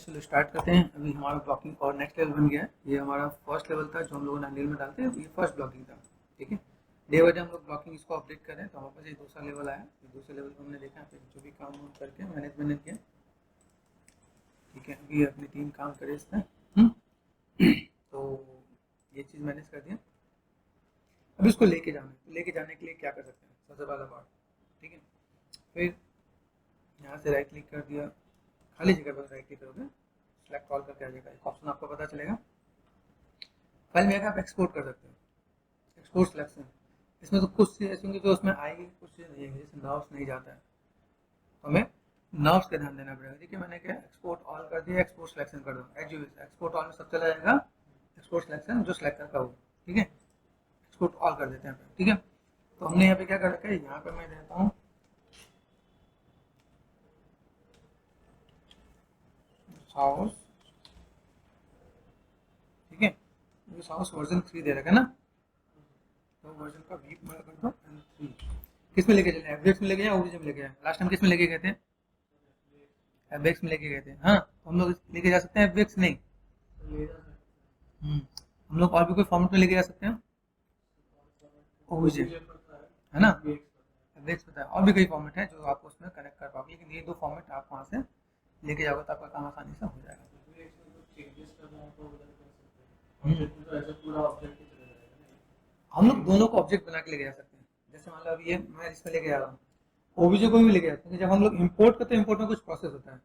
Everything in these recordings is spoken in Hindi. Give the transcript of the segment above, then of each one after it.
चलो स्टार्ट करते हैं। अभी हमारा ब्लॉकिंग और नेक्स्ट लेवल बन गया है। ये हमारा फर्स्ट लेवल था जो हम लोगों ने अनिल में डालते हैं, ये फर्स्ट ब्लॉकिंग था। ठीक है, डे बाय डे हम लोग ब्लॉकिंग इसको अपडेट कर रहे हैं, तो हमारे पास ये दूसरा लेवल आया। दूसरे लेवल को हमने देखा फिर जो भी काम वाम करके मैनेजमेंट ने किया। ठीक है, अभी अपनी टीम काम करे इस पर। तो ये चीज़ मैनेज कर दिया। अब इसको लेके जाना है, तो लेके जाने के लिए क्या कर सकते हैं, सबसे पहला पार्ट। ठीक है, फिर यहाँ से राइट क्लिक कर दिया, खाली जगह पर राइट क्लिक करोगे, सेलेक्ट ऑल करके आ जाएगा, एक ऑप्शन आपको पता चलेगा। फाइल में आप एक्सपोर्ट कर सकते हो, एक्सपोर्ट सिलेक्शन। इसमें तो कुछ चीज़ ऐसी होंगी जो उसमें आएगी, कुछ चीज़ नहीं आएगी, जैसे नर्व्स नहीं जाता है तो हमें नर्व्स का ध्यान देना पड़ेगा। ठीक है, मैंने क्या एक्सपोर्ट ऑल कर दिया, एक्सपोर्ट सिलेक्शन कर दो, एक्सपोर्ट ऑल में सब चला जाएगा, एक्सपोर्ट सिलेक्शन जो सिलेक्ट करता हो। ठीक है, एक्सपोर्ट ऑल कर देते हैं। ठीक है, तो हमने यहाँ पे क्या कर रखा है, यहाँ पे मैं देता हूँ साउस। ठीक है, ये साउस वर्जन 3 दे रखा है ना, तो वर्जन का वीक मैं कर दो N3। किस में लेके चले, एफबीएक्स में लेके जाए, ओबीजे में लेके जाए? लास्ट टाइम किस में लेके गए थे? एफबीएक्स में लेके गए थे। हाँ, तो हम लोग लेके जा सकते हैं एफबीएक्स नहीं। हम लोग और भी कोई फॉर्मेट में लेके जा सकते हैं, ओबीजे है ना, एफबीएक्स पता है, और भी कई फॉर्मेट है जो आप उसमें कनेक्ट कर पाओगे, लेकिन ये दो फॉर्मेट आप वहाँ से लेके जाओगे तो आपका काम आसानी से हो जाएगा। हम लोग दोनों को ऑब्जेक्ट बना के लेके जा सकते हैं। जैसे मान लो अभी ये मैं इसमें लेके जा रहा हूँ, ओबीजे को भी लेके जा सकते हैं। जब हम लोग इंपोर्ट करते हैं, इंपोर्ट में कुछ प्रोसेस होता है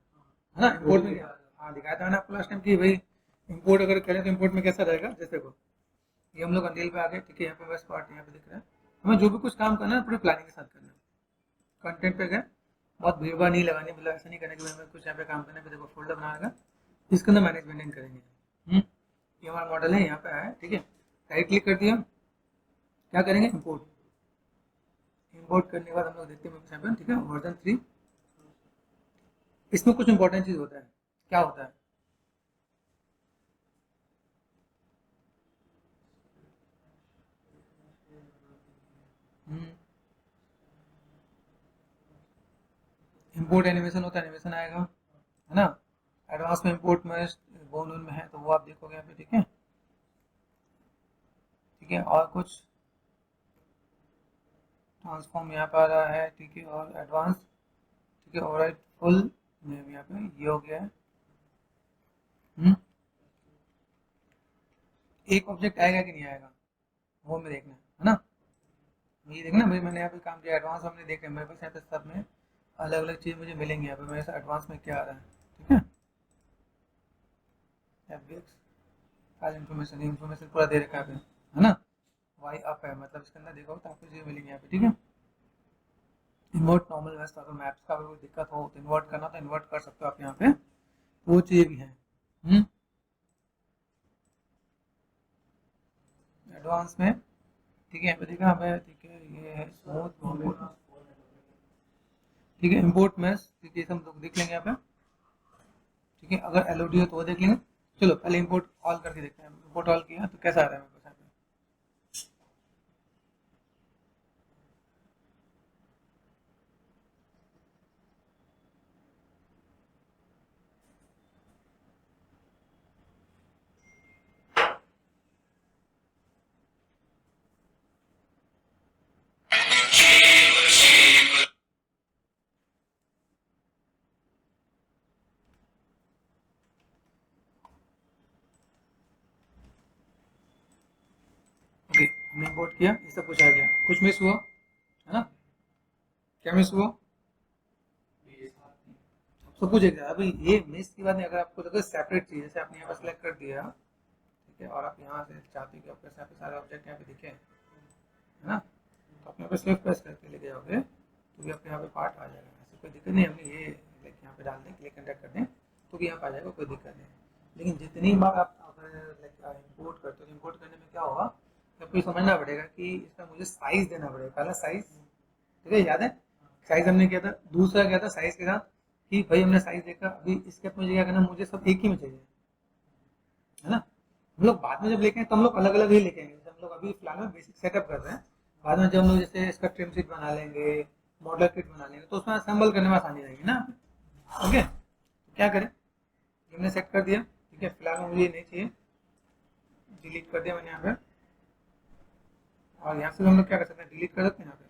ना, इंपोर्ट में क्या, हाँ दिखाया था मैंने आपको लास्ट टाइम कि भाई इंपोर्ट अगर करें तो इंपोर्ट में कैसा रहेगा। जैसे को ये हम लोग अनिल पे आ गए। ठीक है, यहाँ पे वेस्ट पार्ट यहाँ पे दिख रहा है। हमें जो भी कुछ काम करना है पूरी प्लानिंग के साथ करना है। कंटेंट पे गए, बहुत भीड़ भाड़ नहीं लगानी, मतलब ऐसा नहीं करना कि हमें कुछ यहाँ पे काम करना है, देखो फोल्डर बनाएगा, इसके अंदर मैनेजमेंट करेंगे। ये हमारा मॉडल है, यहाँ पे आया। ठीक है, राइट क्लिक कर दिया, क्या करेंगे, इंपोर्ट। इंपोर्ट करने के बाद हम लोग देखते हैं, ठीक है, वर्जन 3। इसमें कुछ इंपॉर्टेंट चीज होता है, क्या होता है, इंपोर्ट एनिमेशन होता है, एनिमेशन आएगा है ना। एडवांस में इंपोर्ट में बोन में है तो वो आप देखोगे यहाँ पे। ठीक है, ठीक है, और कुछ ट्रांसफॉर्म यहाँ पे आ रहा है। ठीक है, और एडवांस। ठीक है, और फुल नेम यहाँ पे ये हो गया है। एक ऑब्जेक्ट आएगा कि नहीं आएगा वो हमें देखना है ना। ये देखना भाई, मैंने यहाँ पे काम किया, एडवांस हमने देखा, मेरे पास यहाँ पे सब में अलग अलग चीज़ मुझे मिलेंगी। यहाँ पे मेरे साथ एडवांस में क्या आ रहा है। ठीक है, एफबीएक्स फाइल इन्फॉर्मेशन पूरा दे रखा है ना। वाई अप है, मतलब इसके अंदर देखो तो आपको चीज़ मिलेंगी यहाँ पे। ठीक है, इन्वर्ट नॉर्मल वेस्ट, अगर मैप्स का कोई दिक्कत हो तो इन्वर्ट करना तो इन्वर्ट कर सकते हो आप यहाँ पे, वो चीज़ भी है। एडवांस में। ठीक है, यहाँ पे देखा हमें। ठीक है, ये है स्मूथ इम्पोर्ट। ठीक है, इम्पोर्ट मैस। ठीक है, हम लोग देख लेंगे यहाँ पे। ठीक है, अगर एलओडी हो तो वो देख लेंगे। चलो पहले इंपोर्ट ऑल करके देखते हैं। इंपोर्ट ऑल किया तो कैसा आ रहा है मेरे पास यहाँ पे। ओके, हमने इंपोर्ट किया, ये सब कुछ आ गया। कुछ मिस हुआ है ना, क्या मिस हुआ, सब कुछ एक जगह। अभी ये मिस की बात नहीं, अगर आपको लगे सेपरेट चीज, जैसे आपने यहाँ पर सेलेक्ट कर दिया। ठीक है, और आप यहाँ से चाहते हो कि आपके यहाँ पे सारे ऑब्जेक्ट यहाँ पे दिखे है ना, तो आप यहाँ पे सिर्फ प्रेस करके लेके जाओगे तो भी आपके यहाँ पे पार्ट आ जाएगा। ऐसे कोई दिक्कत नहीं, हमने ये यहाँ पे डाल दें, क्लिक कंटेक्ट कर दें तो भी यहाँ पे आ जाएगा, कोई दिक्कत नहीं। लेकिन जितनी बार आप अगर इम्पोर्ट करते हो, इम्पोर्ट करने में क्या होगा, आपको ये समझना पड़ेगा कि इसका मुझे साइज देना पड़ेगा। पहला साइज, ठीक है, याद है साइज हमने किया था। दूसरा क्या था साइज के साथ कि भाई हमने साइज देखा, अभी इसके मुझे क्या करना, मुझे सब एक ही में चाहिए है ना। हम लोग बाद में जब लेके आए तो हम लोग अलग अलग ही लेके आएंगे। हम लोग अभी फिलहाल में बेसिक सेटअप कर रहे हैं, बाद में जब हम लोग जैसे इसका ट्रिम शीट बना लेंगे, मॉडल किट बना लेंगे, तो उसमें असेंबल करने में आसानी रहेगी ना। ओके, तो क्या करें, हमने सेट कर दिया, ठीक है। फिलहाल मुझे ये नहीं चाहिए, डिलीट कर दिया मैंने यहाँ पे। और यहाँ से भी हम लोग क्या कर सकते हैं, डिलीट कर सकते हैं यहाँ पे।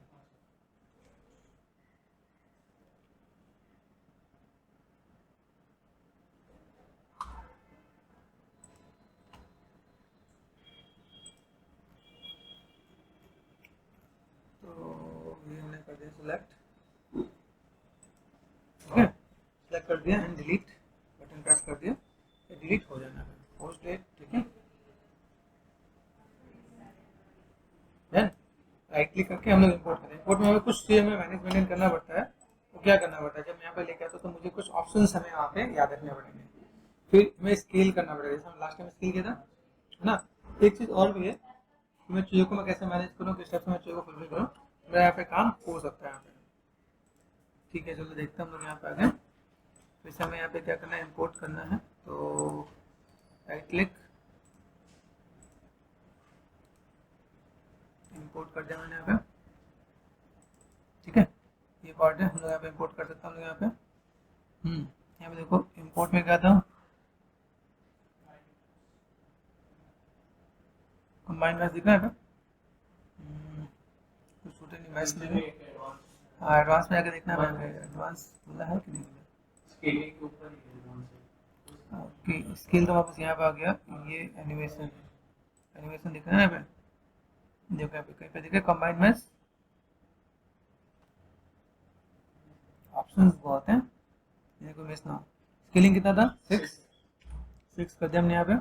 तो ये हमने कर दिया सिलेक्ट, ठीक है। सेलेक्ट कर दिया एंड डिलीट बटन प्रेस कर दिया, ये डिलीट हो जाना है। पोस्ट डेट, ठीक है। देन राइट क्लिक करके हम लोग इंपोर्ट करें। इंपोर्ट में हमें कुछ चीज़ हमें मैनेजमेंट करना पड़ता है। तो क्या करना पड़ता है, जब मैं यहाँ पे लेके आता हूँ तो मुझे कुछ ऑप्शंस हमें यहाँ पे याद रखने पड़ेंगे। फिर हमें स्केल करना पड़ेगा, जैसे हम लास्ट टाइम स्केल किया था, है ना। एक चीज़ और भी है कि मैं चीज़ों को मैं कैसे मैनेज करूँ, किस टाइप से मैं चीज़ों को फुलफिल करूँ, मेरा यहाँ पे काम हो सकता है यहाँ पे, ठीक है। चलो देखते हैं हम लोग यहाँ पे आ गए। फिर से हमें यहाँ पे क्या करना है, इम्पोर्ट करना है। तो राइट क्लिक, इम्पोर्ट कर दिया मैंने यहाँ पे, ठीक है। ये पार्ट है, हम लोग यहाँ पे इम्पोर्ट कर सकते हैं। हम लोग यहाँ पे यहाँ पे देखो इम्पोर्ट में क्या था, कंबाइन मैच दिख रहा है कुछ छोटे नहीं मैच में। हाँ एडवांस में आके देखना है, एडवांस बोला है कि नहीं बोला। स्केलिंग के ऊपर ओके, स्केल तो वापस यहाँ पे आ गया। ये एनिमेशन, एनिमेशन दिख रहा है यहाँ पे, देखो यहाँ पे कहीं पे दिख रहा है कंबाइन मैच। ऑप्शंस बहुत हैं, देखो मिस ना। स्केलिंग कितना था, 6 कर दिया हमने यहाँ पे।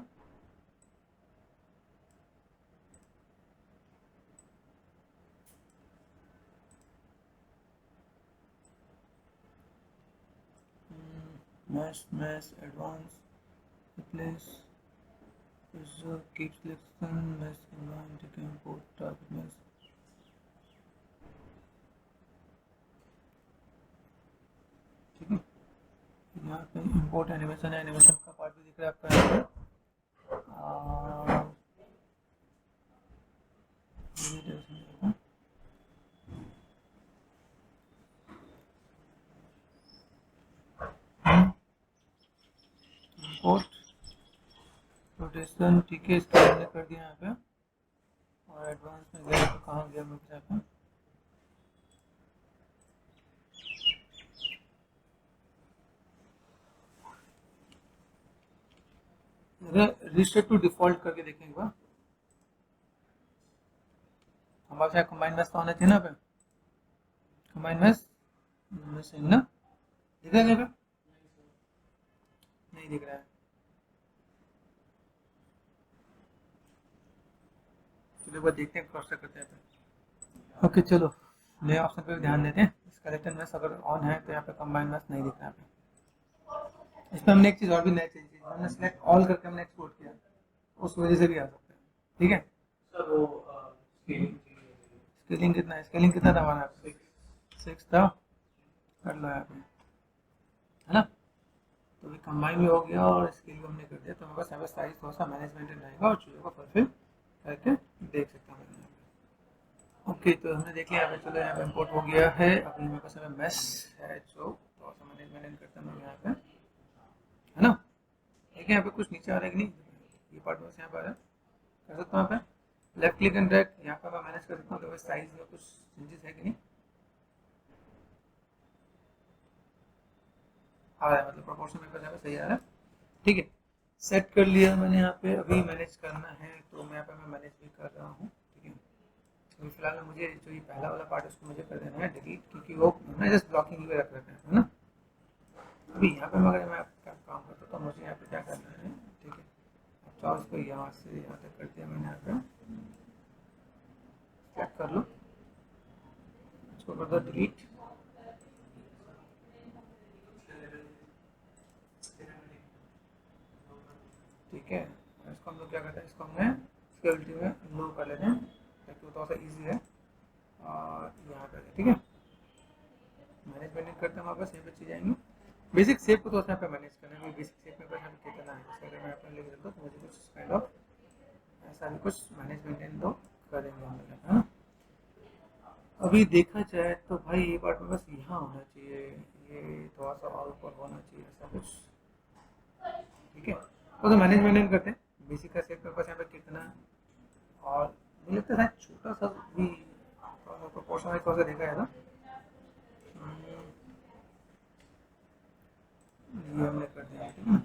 Mesh advance replace keep selection mesh combine, ठीक है। इंपोर्ट टारगेट मैश, ठीक है। यहाँ पे इंपोर्ट एनिमेशन है, एनिमेशन का पार्ट भी दिख रहा है आपका यहाँ पे। इंपोर्ट रोटेशन, ठीक है। इसका हमने कर दिया यहाँ पे। और एडवांस में गया तो कहाँ गया मैं यहाँ पे, रिस्ट्रिक्ट टू डिफॉल्ट करके देखेंगे एक बार। हमारे साथ कंबाइन मैच तो होना चाहिए ना पे, कंबाइन मैच मिसिंग ना, दिख रहा है क्या पे? नहीं दिख रहा है। चलो एक बार देखते हैं, क्रॉस चेक करते हैं पे। ओके चलो नए ऑप्शन पे भी ध्यान देते हैं। स्केलेटन मैच अगर ऑन है तो यहाँ पे कंबाइन मैच नहीं दिख रहा है पे। इसमें हमने एक चीज़ और भी नई चीज़, हमने सेलेक्ट ऑल करके हमने एक्सपोर्ट किया, उस वजह से भी आ सकता है, ठीक है। सर वो स्केलिंग स्केलिंग कितना है, स्केलिंग कितना था हमारा, 6 था, कर लो यहाँ पे, है ना। तो भी कंबाइन भी हो गया और स्केल भी हमने कर दिया। तो हमारे पास यहाँ पे साइज थोड़ा सा मैनेजमेंट रहेगा और चीज़ों को फुलफिल करके देख सकते हैं यहाँ पे। ओके तो हमने देख लिया यहाँ पे, चलो यहाँ पे इम्पोर्ट हो गया है। अभी हमारे पास यहाँ मैश है जो थोड़ा सा मैनेजमेंट करते हैं यहाँ पे, है ना। देखिए यहाँ पे कुछ नीचे आ रहा है कि नहीं, ये पार्ट बस यहाँ पे आ रहा है, कर सकता हूँ यहाँ पे लेफ्ट क्लिक एंड ड्रैग, यहाँ पे मैं मैनेज कर सकता हूँ तो साइज में कुछ चेंजेस है कि नहीं आ रहा है, मतलब प्रोपोर्शन में यहाँ पे सही आ रहा है, ठीक है। सेट कर लिया मैंने यहाँ पे, अभी मैनेज करना है तो मैं यहाँ पे मैं मैनेज भी कर रहा हूँ, ठीक है। अभी फिलहाल मुझे जो ये पहला वाला पार्ट है उसको मुझे कर देना है डिलीट, क्योंकि वो मैं जस्ट ब्लॉकिंग भी रख रखा है ना। अभी यहाँ पे मगर मैं काम करता तो मुझे यहाँ पे क्या करना है, ठीक है। अब चाहो इसको यहाँ से यहाँ तक कर दिया मैंने, यहाँ पे चेक कर लो, इसको कर दो डिलीट, ठीक है। इसको हम लोग क्या करते हैं, इसको हमने स्केलेबिलिटी में लो कर लेते हैं ताकि वो थोड़ा सा ईजी है। और यहाँ पे ठीक है मैनेजमेंट करते हैं, हमारे पास यहाँ पे चीज़ आएंगी। बेसिक शेप को तो यहाँ पे मैनेज करना है, बेसिक शेप में यहाँ पे कितना है, जैसे अगर मैं अपने लेके चलता हूँ तो मुझे कुछ काइंड ऑफ ऐसा भी कुछ मैनेजमेंट तो करेंगे हम लोग, है ना। अभी देखा जाए तो भाई ये पार्ट में बस यहाँ होना चाहिए, ये थोड़ा सा और ऊपर होना चाहिए, ऐसा कुछ ठीक है, तो मैनेजमेंट करते हैं बेसिक का सेट मेरे पास यहाँ पे कितना, और मुझे लगता है शायद छोटा सा भी प्रोपोर्शन वाइज थोड़ा सा देखा है ना, ये हमने कर दिया, ठीक है ना।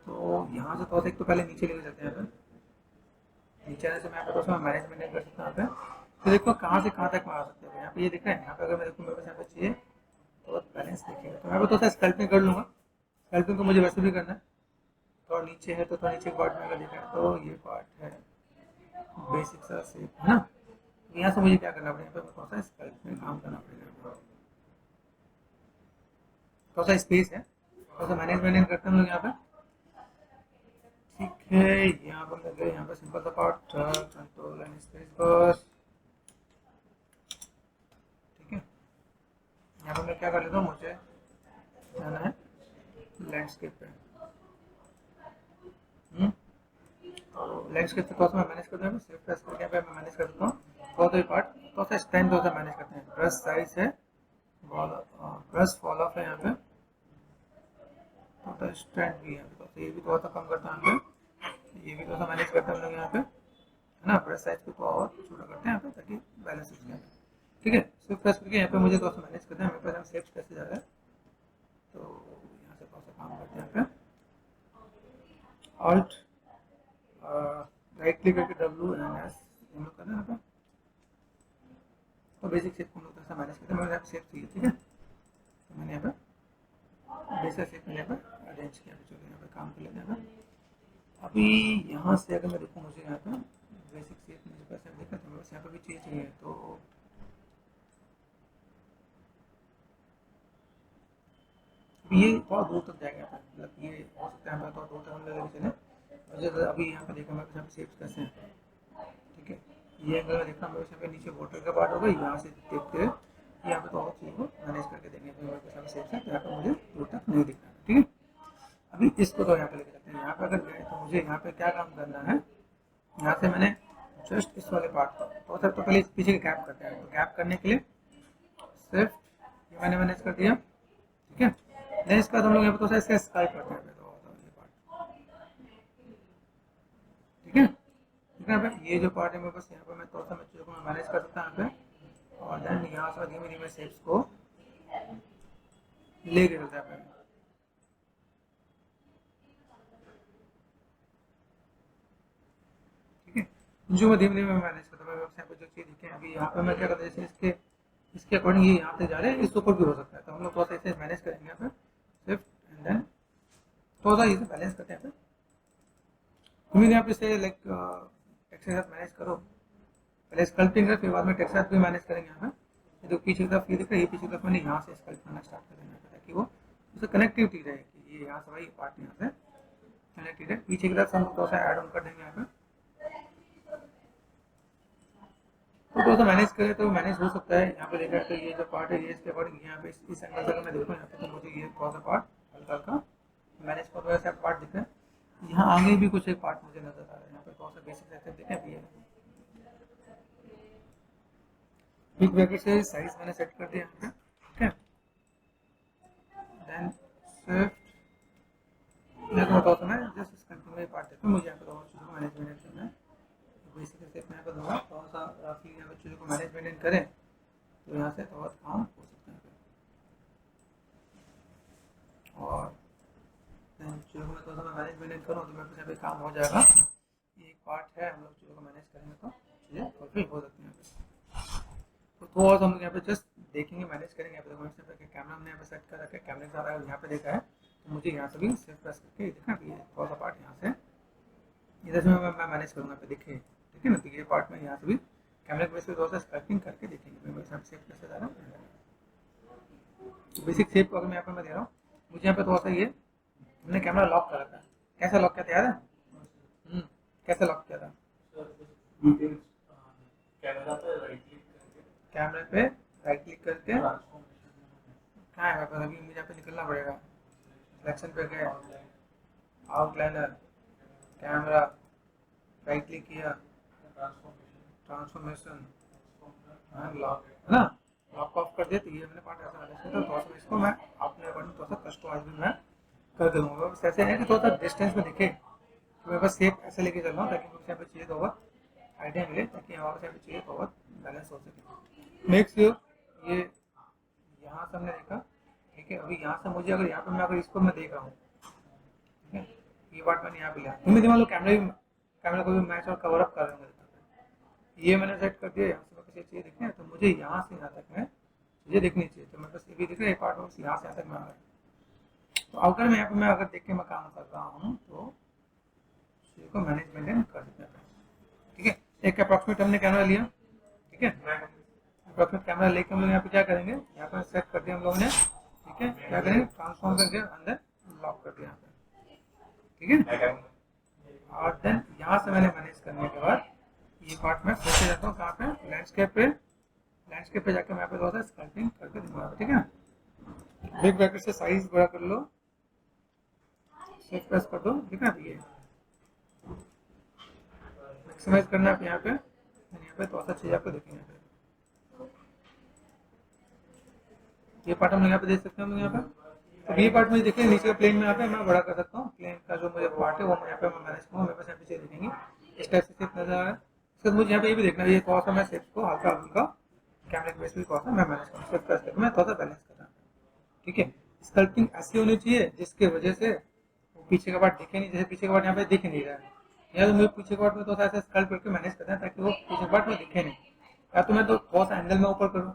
तो यहाँ से थोड़ा सा एक तो पहले नीचे लेके चलते हैं यहाँ पे, नीचे आने से मैं यहाँ पे थोड़ा सा मैनेजमेंट कर सकता हूँ यहाँ पे। तो देखो कहाँ से कहाँ तक मैं आ सकते हैं, यहाँ पे ये दिख रहा है, यहाँ पे अगर मैं देखूँ मेरे पास यहाँ पे चाहिए तो बैलेंस देखिएगा, तो मैं भी थोड़ा सा स्कल्पिंग कर लूँगा, स्कल्पिंग तो मुझे वैसे भी करना है। थोड़ा नीचे है तो थोड़ा नीचे पार्ट में अगर देखा है तो ये पार्ट है बेसिक सा शेप है ना, तो यहाँ से मुझे क्या करना पड़ेगा, यहाँ पे थोड़ा सा स्कल्प में काम करना पड़ेगा, थोड़ा सा स्पेस है, थोड़ा सा मैनेजमेंट करते हैं हम लोग यहाँ पे, ठीक है। यहाँ पर लग गए, यहाँ पे सिंपल सा पार्ट कंट्रोल एंड स्पेस बस, ठीक है। यहाँ पर मैं क्या कर लेता हूँ, मुझे जाना है लैंडस्केप पे, तो लैंडस्केप से थोड़ा सा मैं मैनेज कर दूँ, सिर्फ प्रेस करके यहाँ पे मैं मैनेज कर देता हूँ, थोड़ा तो ये पार्ट थोड़ा सा स्ट्रेंथ थोड़ा सा मैनेज करते हैं, ब्रश साइज है, ब्रश फॉल ऑफ है यहाँ पे, थोड़ा स्ट्रेंथ भी है, तो ये भी थोड़ा सा कम करता है यहाँ पे, ये भी थोड़ा सा मैनेज करते हैं हम लोग यहाँ पे, है ना। ब्रश साइज को थोड़ा और छोटा करते हैं यहाँ पे ताकि बैलेंस हो जाए, ठीक है। सिर्फ प्रेस करके यहाँ पे मुझे थोड़ा सा मैनेज करते हैं, मेरे पास शेप्स कैसे जा रहा है, तो यहाँ से थोड़ा सा काम करते हैं यहाँ पे, ऑल्ट राइट क्लिक करके डब्ल्यू एंड एस हम लोग करना है यहाँ पे, तो बेसिक शेप हम लोग थोड़ा सा मैनेज करते हैं, मेरे यहाँ शेप चाहिए, ठीक है। तो मैंने यहाँ पे बेसिक शेप मैंने यहाँ पे अरेंज किया, चलो यहाँ पे काम कर लेते हैं यहाँ पे। अभी यहाँ से अगर मैं देखूँ, मुझे यहाँ पे बेसिक शेप मुझे पैसे देखा था, बस यहाँ पे भी चाहिए, तो ये थोड़ा दूर तक जाएगा, मतलब ये हो सकता है हमें थोड़ा दूर तक हम लेके चले, मुझे अभी यहाँ पे देखा मेरे यहाँ पे शेप्स कैसे हैं, ठीक है। ये अगर देखना मेरे यहाँ पे नीचे वाटर का पार्ट होगा, यहाँ से देखते हैं यहाँ पे तो और चीज़ को मैनेज करके देंगे, तो मेरे पास शेप्स है, तो यहाँ पे मुझे दूर तक नहीं दिख रहा है, ठीक है। अभी इसको तो यहाँ पे लेके चलते हैं, यहाँ पे अगर गए तो मुझे यहाँ पे क्या काम करना है, यहाँ से मैंने जस्ट इस वाले पार्ट को तो सर तो पहले इस पीछे का गैप करते हैं, तो गैप करने के लिए सिर्फ ये मैंने मैनेज कर दिया, ठीक है। देन इसके बाद हम लोग यहाँ पे तो इसका स्काइप करते हैं, तो ये पार्ट, ठीक है। यहाँ पे ये जो पार्ट है मेरे पास, यहाँ पे मैं थोड़ा सा मैं चीज़ों को मैं मैनेज कर सकता हूँ यहाँ पे, और देन यहाँ से धीमे धीमे शेप्स को लेके चलता है पहले, ठीक है। जो मैं धीमे धीमे मैनेज करता हूँ, यहाँ पे जो चीज़ दिखे अभी यहाँ पे मैं क्या करता हूँ, जैसे इसके अकॉर्डिंग ये यहाँ तक जा रहे हैं, इसके ऊपर भी हो सकता है, तो हम लोग थोड़ा सा इसे मैनेज करेंगे यहाँ पे सिर्फ, एंड देन थोड़ा सा इसे बैलेंस करते हैं यहाँ पे, तुम यहाँ पे से लाइक टेक्स्ट के साथ मैनेज करो, पहले स्कल्पिंग कर, फिर बाद में टेक्स्ट के साथ भी मैनेज करेंगे यहाँ पे। तो पीछे की तरफ ये दिख रहा है, ये पीछे की तरफ मैंने यहाँ से स्कल्प करना स्टार्ट कर देना है, ताकि वो उससे कनेक्टिविटी रहेगी, ये यहाँ से भाई पार्ट यहाँ से कनेक्टेड है, पीछे की तरफ हम थोड़ा सा ऐड ऑन कर देंगे यहाँ पे, तो थोड़ा सा मैनेज करें तो मैनेज हो सकता है। यहाँ पे देखा है तो ये जो पार्ट है ये इसके अकॉर्डिंग यहाँ पे इस एंगल से अगर मैं देखूँ यहाँ पे, तो मुझे ये थोड़ा सा पार्ट हल्का हल्का मैनेज कर, वैसे पार्ट दिख रहा है। यहाँ आगे भी कुछ एक पार्ट मुझे नजर आ रहा है, यहाँ पे थोड़ा सा बेसिक ऐसे देखें अभी है, बिग ब्रैकेट से साइज मैंने सेट कर दिया यहाँ पे, ठीक है। देन स्विफ्ट मैं तो बताता हूँ, मैं जस्ट इस कंटिन्यू पार्ट देखो, मुझे यहाँ पे दोनों चीज़ों को मैनेजमेंट करना है, बेसिक स्टेप मैं यहाँ पे दूंगा, थोड़ा सा रफली यहाँ पे चीज़ों को मैनेजमेंट करें तो यहाँ से बहुत काम हो सकता है, और चीज़ों को मैं थोड़ा सा मैनेजमेंट करूँ तो मेरे पास यहाँ पे काम हो जाएगा। ये एक पार्ट है, हम लोग चीज़ों को मैनेज करेंगे तो चीज़ें फुलफिल हो सकती हैं। तो थोड़ा सा हम लोग यहाँ पे जस्ट देखेंगे, मैनेज करेंगे। यहाँ पे देखो कैमरा हमने यहाँ पे सेट कर रखा है, कैमरे के साथ अगर यहाँ पे देखा है तो मुझे यहाँ से भी सेव प्रेस करके देखना कि थोड़ा सा पार्ट यहाँ से इधर से मैं मैनेज करूँगा पे देखे, ठीक है ना। तो ये पार्ट में यहाँ से भी कैमरे के बेस पे थोड़ा सा स्क्रैपिंग करके देखेंगे मेरे साथ सेव कैसे जा रहा है। तो बेसिक सेव को अगर मैं यहाँ पर मैं दे रहा हूँ, मुझे यहाँ पे थोड़ा सा ये हमने कैमरा लॉक कर रखा है। कैसा लॉक किया था याद है? कैसे लॉक किया था? कैमरे पे राइट क्लिक करके कहाँ है मेरे पास, अभी मुझे यहाँ पे निकलना पड़ेगा। सिलेक्शन पे गए, आउटलाइनर, कैमरा, राइट क्लिक किया, ट्रांसफॉर्मेशन, लॉक है ना। लॉक ऑफ कर दिया तो ये मैंने पार्ट ऐसा मैनेज किया, तो थोड़ा सा इसको मैं अपने अकॉर्डिंग थोड़ा सा कस्टमाइज भी मैं कर दूंगा। बस ऐसे है कि थोड़ा सा डिस्टेंस में दिखे, तो मैं बस शेप ऐसे लेके चल रहा हूँ ताकि मुझे यहाँ पे चाहिए तो बहुत आइडिया मिले, ताकि हमारे यहाँ पे चाहिए तो बहुत बैलेंस हो सके। मेक श्योर ये यहाँ से हमने देखा, ठीक है। अभी यहाँ से मुझे अगर यहाँ पे मैं अगर इसको मैं देख रहा हूँ, ठीक है, ये पार्ट मैंने यहाँ पे लिया, धीमे धीमे लोग कैमरा को भी मैच और कवर अप कर रहे हैं। ये मैंने सेट कर दिया, यहाँ से मैं किसी चीज़ दिखने तो मुझे यहाँ से यहाँ तक मैं चीज़ें दिखनी चाहिए, तो मैं बस ये भी दिख रहा है पार्ट में यहाँ से यहाँ तक मैं आ रहा है। तो आउटर में यहाँ पे मैं अगर देख के मैं काम कर रहा हूँ तो चीज़ को मैनेजमेंट कर देते हैं, ठीक है। एक अप्रॉक्सीमेट हमने कैमरा लिया, ठीक है। अप्रॉक्सीमेट कैमरा लेके हम लोग यहाँ पे क्या करेंगे, यहाँ पर सेट कर दिया हम लोगों ने, ठीक है। क्या करेंगे, ट्रांसफॉर्म करके अंदर लॉक कर दिया यहाँ पे, ठीक है। और देन यहाँ से मैंने मैनेज करने के बाद ये पार्ट में फिर से जाता हूँ कहाँ पे, लैंडस्केप पे जाकर मैं यहाँ पे थोड़ा सा स्कल्पिंग करके दूंगा, ठीक है। बिग ब्रैकेट से साइज बड़ा कर लो, शिफ्ट प्रेस कर दो, ठीक है। ये मैक्सिमाइज करना है यहाँ पे, यहाँ पे थोड़ा सा चीज आपको देखेंगे। ये पार्ट हम यहाँ पे देख सकते हैं, हम यहाँ पे तो ये पार्ट मुझे देखिए नीचे के प्लेन में यहाँ पे मैं बड़ा कर सकता हूँ, प्लेन का जो मुझे पार्ट है वो मैं यहाँ पे मैं मैनेज करूँगा, मेरे पास यहाँ पे चीज दिखेंगी इस टाइप से शेप नजर आ रहा है। इसके बाद मुझे यहाँ पे ये भी देखना है, ये थोड़ा सा मैं शेप को हल्का हल्का कैमरे के बेस पे थोड़ा सा मैं मैनेज करूँ, शिफ्ट प्रेस करके मैं थोड़ा सा बैलेंस कर रहा हूँ, ठीक है। स्कल्पिंग ऐसी होनी चाहिए जिसकी वजह से वो पीछे का पार्ट दिखे नहीं, जैसे पीछे का पार्ट यहाँ पे दिख नहीं रहा है, या तो मुझे पीछे का पार्ट में थोड़ा सा ऐसा स्कल्प करके मैनेज करना है ताकि वो पीछे का पार्ट में दिखे नहीं, या तो मैं तो थोड़ा सा एंगल में ऊपर करूँ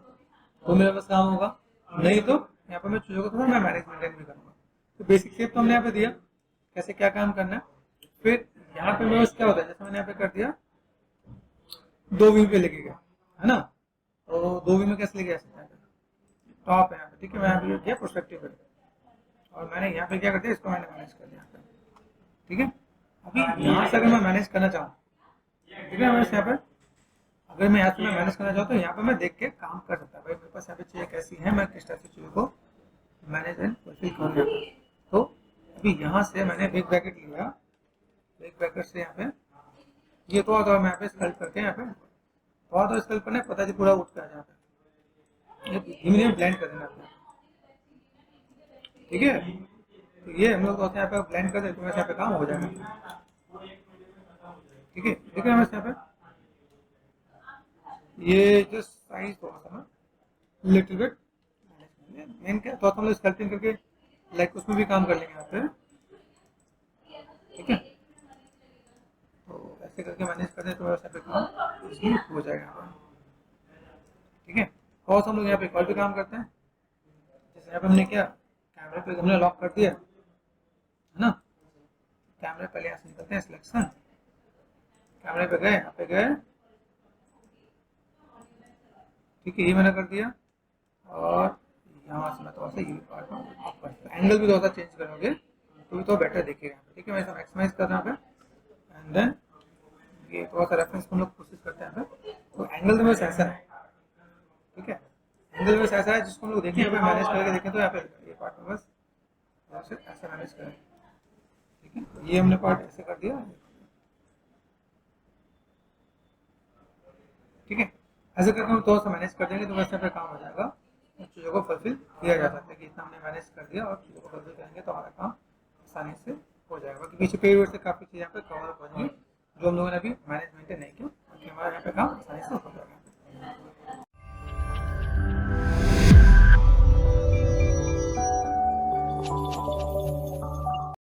तो मेरे पास काम होगा, नहीं तो यहाँ पर मैं चीजों को थोड़ा मैं मैनेजमेंट भी करूँगा। तो बेसिक शेप तो हमने यहाँ पे दिया, कैसे क्या काम करना है। फिर यहाँ पे मेरे पास क्या होता है, जैसे मैंने यहाँ पे कर दिया 2 व्यू पे लेके गया, है ना, तो 2 व्यू में कैसे लेके जा सकते हैं, टॉप है यहाँ पे, ठीक है। मैं यहाँ पे किया पर्सपेक्टिव पे, और मैंने यहाँ पे क्या कर दिया, इसको मैंने मैनेज कर दिया, ठीक है। अभी यहाँ से अगर मैं मैनेज करना चाहूँ, ठीक है, मैं यहाँ पे अगर मैं यहाँ से मैनेज करना चाहूँ तो यहाँ पे मैं देख के काम कर सकता हूँ, भाई मेरे पास यहाँ पे चीज़ें कैसी हैं, मैं किस तरह से चीज़ों को मैनेज एंड फुलफिल करूँगा। तो अभी यहाँ से मैंने बिग ब्रैकेट लिया, बिग ब्रैकेट से यहाँ पे ये तो मैं यहाँ पे स्कल्प करके यहाँ पे तो स्कल्प करना है, पता जी पूरा उठ के आ जाता है, धीमे धीमे ब्लेंड कर देना अपने, ठीक है। तो ये हम लोग तो यहाँ पे ब्लेंड कर देते हैं, यहाँ पे काम हो जाएगा, ठीक है। ठीक है, यहाँ पे ये जो साइज थोड़ा सा ना लिटिल बिट मेन क्या तो हम लोग स्कल्पिंग करके लाइक उसमें भी काम कर लेंगे यहाँ पे, ठीक है। तो ऐसे करके मैनेज कर दें तो वैसे पे काम इजीली हो जाएगा यहाँ पे, ठीक है। और हम लोग यहाँ पे और भी काम करते हैं, जैसे यहाँ पे हमने क्या कैमरे पे हमने लॉक कर दिया है ना, कैमरे पहले यहाँ से निकलते हैं, सिलेक्शन कैमरे पे गए, यहाँ पे गए, ठीक है, ये मैंने कर दिया। और यहाँ से मैं थोड़ा सा ये पार्ट एंगल भी थोड़ा सा चेंज करोगे तो भी तो बेटर दिखेगा, ठीक है। मैं इसे मैक्सिमाइज कर रहा हूँ एंड देन ये थोड़ा सा रेफरेंस हम लोग कोशिश करते हैं, तो एंगल तो बस ऐसा है, ठीक है। एंगल बस ऐसा है जिसको हम लोग देखें, यहाँ पे मैनेज करके देखें तो यहाँ पे ये पार्ट में बस ऐसा मैनेज करें, ठीक है। ये हमने पार्ट ऐसे कर दिया, ठीक है। ऐसे करके हम थोड़ा सा मैनेज कर देंगे तो वैसे पे काम हो जाएगा, चीज़ों को फुलफिल किया जा सकता है कि इतना हमने मैनेज कर दिया और चीज़ों को फुलफिल करेंगे तो हमारा काम आसानी से हो जाएगा। बाकी पीछे पेड़ से काफ़ी चीज़ यहाँ पे कवर अप हो जाएंगी जो हम लोगों ने अभी मैनेजमेंट नहीं किया, बाकी हमारा यहाँ पे काम आसानी से हो जाएगा।